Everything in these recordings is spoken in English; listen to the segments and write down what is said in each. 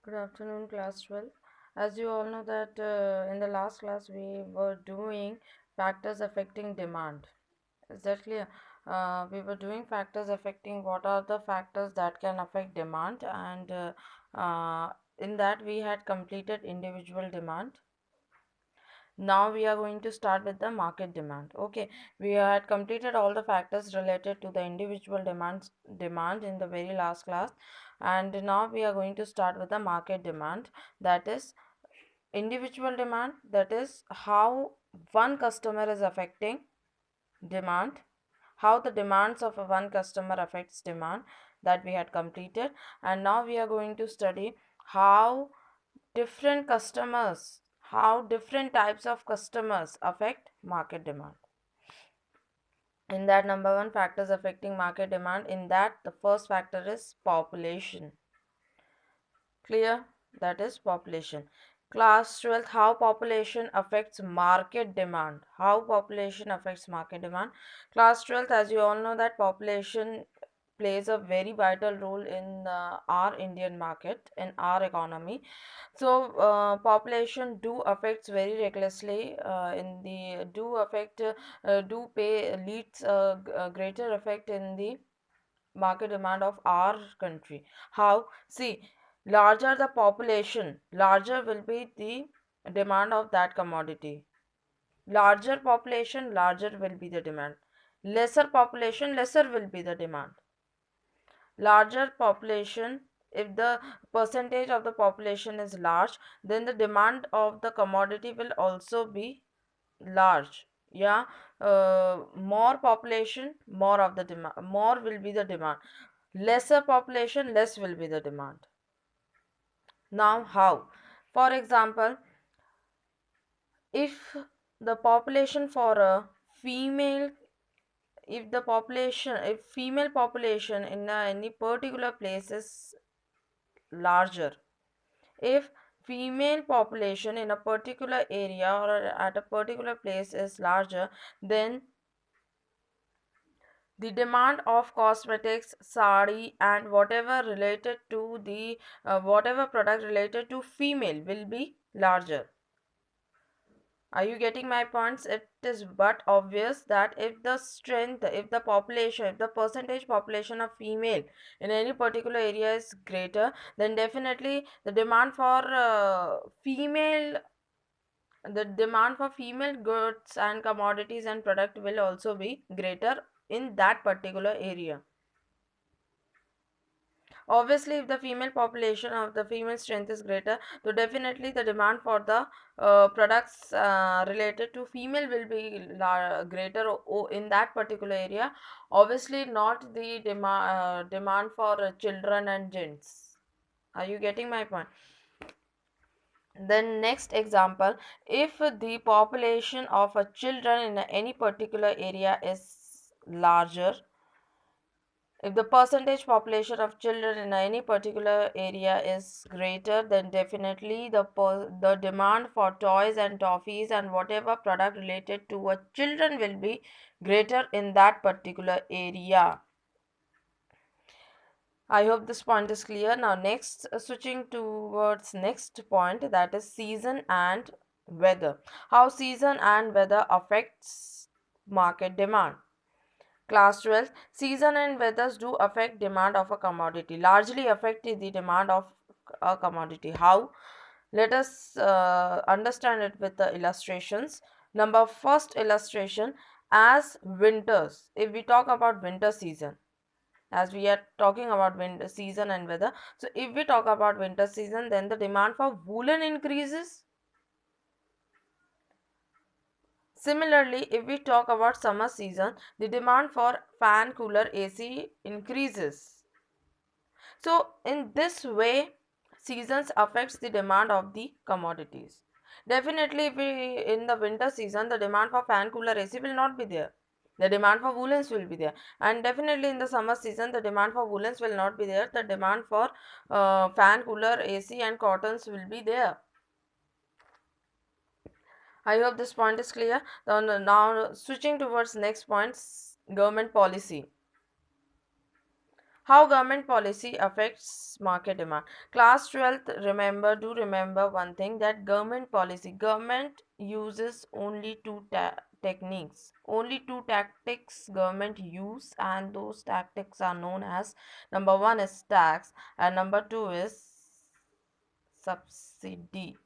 Good afternoon, class 12. As you all know that in the last class we were doing factors affecting demand. Is that clear? We were doing factors affecting what are the factors that can affect demand, and in that we had completed individual demand. Now we are going to start with the market demand. Okay, we had completed all the factors related to the individual demand in the very last class, and now we are going to start with the market demand, that is individual demand, that is how one customer is affecting demand, how the demands of a one customer affects demand, that we had completed. And now we are going to study how different customers, how different types of customers affect market demand. In that, number one, factors affecting market demand, in that the first factor is population. Clear? That is population. Class 12th, how population affects market demand. How population affects market demand. Class 12th, as you all know that population plays a very vital role in our Indian market, in our economy. So population do affects very recklessly in the do affect do pay leads a greater effect in the market demand of our country. How? See, larger the population, larger will be the demand of that commodity. Larger population, larger will be the demand. Lesser population, lesser will be the demand. Larger population, if the percentage of the population is large, then the demand of the commodity will also be large. Yeah, more population, more of the demand, more will be the demand. Lesser population, less will be the demand. Now how? For example, if the population for a female, if female population in any particular place is larger, if female population in a particular area or at a particular place is larger, then the demand of cosmetics, sari, and whatever related to the whatever product related to female will be larger. Are you getting my points? It is but obvious that if the strength, if the population, if the percentage population of female in any particular area is greater, then definitely the demand for female goods and commodities and product will also be greater in that particular area. Obviously, if the female population of the female strength is greater, so definitely the demand for the products related to female will be greater in that particular area. Obviously, not the demand for children and gents. Are you getting my point? Then next example, if the population of a children in any particular area is larger, if the percentage population of children in any particular area is greater, then definitely the demand for toys and toffees and whatever product related to a children will be greater in that particular area. I hope this point is clear. Now next, switching towards next point, that is season and weather. How season and weather affects market demand. Class 12, season and weathers do affect demand of a commodity, largely affect the demand of a commodity. How? Let us understand it with the illustrations. Number first illustration, as winters. If we talk about winter season, as we are talking about winter season and weather, so if we talk about winter season, then the demand for woolen increases. Similarly, if we talk about summer season, the demand for fan, cooler, AC increases. So in this way, seasons affects the demand of the commodities. Definitely, if we in the winter season, the demand for fan, cooler, AC will not be there. The demand for woolens will be there, and definitely in the summer season, the demand for woolens will not be there. The demand for fan, cooler, AC, and cottons will be there. I hope this point is clear. Now switching towards next points, government policy. How government policy affects market demand. Class 12th, remember one thing, that government uses only techniques, only two tactics government use, and those tactics are known as, number one is tax and number two is subsidy.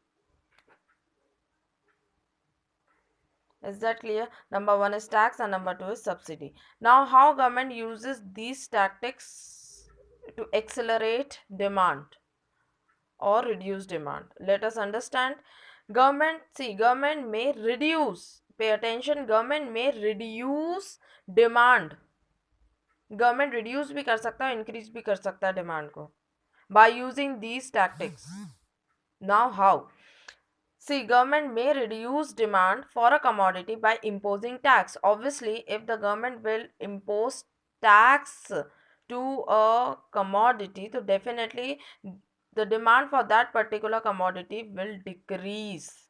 Is that clear? Number one is tax and number two is subsidy. Now, how government uses these tactics to accelerate demand or reduce demand? Let us understand. Government may reduce, pay attention, government may reduce demand. Government reduce भी कर सकता है, increase भी कर सकता है demand को, by using these tactics. Now how? See, government may reduce demand for a commodity by imposing tax. Obviously, if the government will impose tax to a commodity, so definitely the demand for that particular commodity will decrease.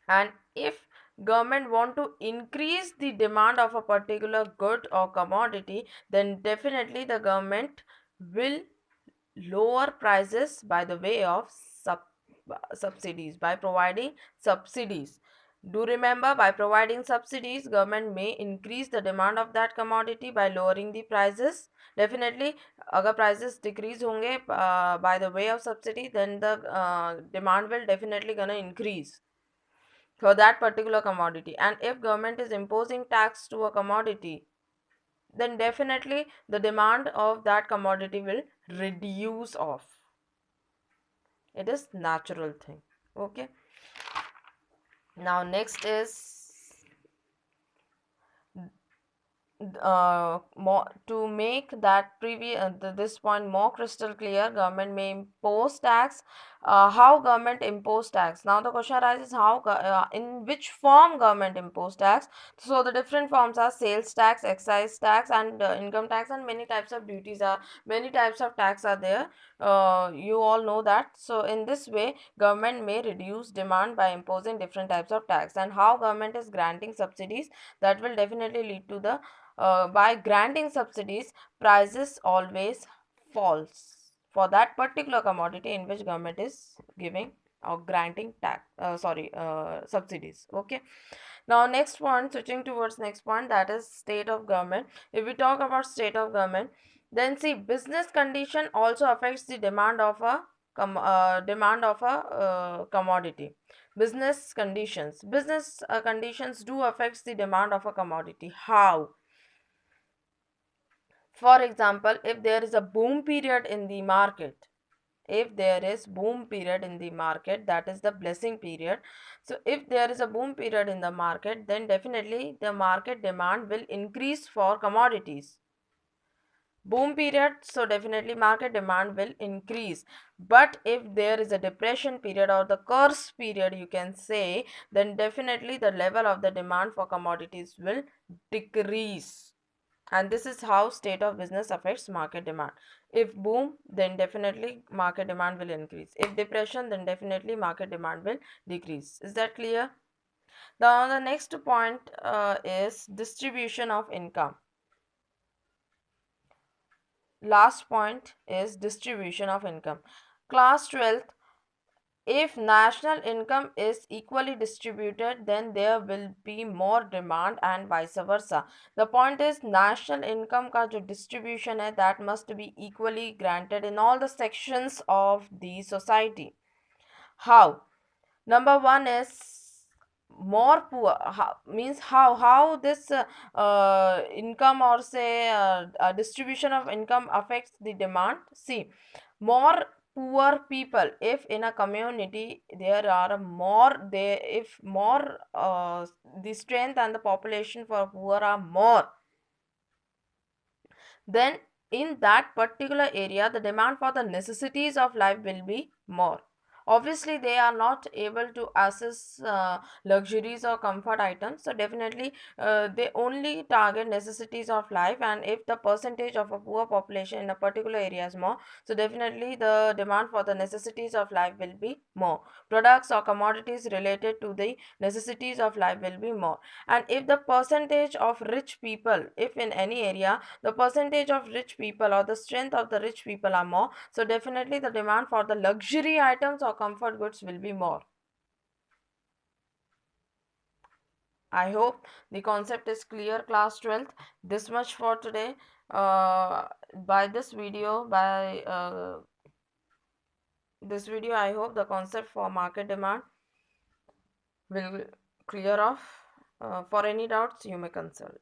And if government want to increase the demand of a particular good or commodity, then definitely the government will lower prices by the way of subsidies, by providing subsidies. Do remember, by providing subsidies, government may increase the demand of that commodity by lowering the prices. Definitely, अगर prices decrease होंगे by the way of subsidy, then the demand will definitely gonna increase for that particular commodity. And if government is imposing tax to a commodity, then definitely the demand of that commodity will reduce off. It is natural thing. Okay, now next is more to make that this point more crystal clear. Government may impose tax. How government impose tax? Now the question arises, how in which form government impose tax? So the different forms are sales tax, excise tax, and income tax, and many types of many types of tax are there. You all know that. So in this way, government may reduce demand by imposing different types of tax. And how government is granting subsidies, that will definitely lead to the by granting subsidies, prices always falls for that particular commodity in which government is giving or granting subsidies. Okay, now next point, switching towards next point, that is state of government. If we talk about state of government, then see, business condition also affects the demand of a commodity. Business conditions do affects the demand of a commodity. How? For example, if there is a boom period in the market, if there is boom period in the market, that is the blessing period. So if there is a boom period in the market, then definitely the market demand will increase for commodities. Boom period, so definitely market demand will increase. But if there is a depression period or the curse period, you can say, then definitely the level of the demand for commodities will decrease. And this is how state of business affects market demand. If boom, then definitely market demand will increase. If depression, then definitely market demand will decrease. Is that clear? Now the next point is distribution of income. Last point is distribution of income. Class 12th, if national income is equally distributed, then there will be more demand and vice versa. The point is, national income का जो distribution है, that must be equally granted in all the sections of the society. How? Number one is more poor. How this income or say distribution of income affects the demand. See, more poor people, if in a community there are if more the strength and the population for poor are more, then in that particular area the demand for the necessities of life will be more. obviously they are not able to access luxuries or comfort items, so definitely they only target necessities of life. And if the percentage of a poor population in a particular area is more, so definitely the demand for the necessities of life will be more. Products or commodities related to the necessities of life will be more. And if the percentage of rich people, if in any area the percentage of rich people or the strength of the rich people are more, so definitely the demand for the luxury items or comfort goods will be more. I hope the concept is clear, class 12th. This much for today. By this video, I hope the concept for market demand will clear off. For any doubts, you may consult.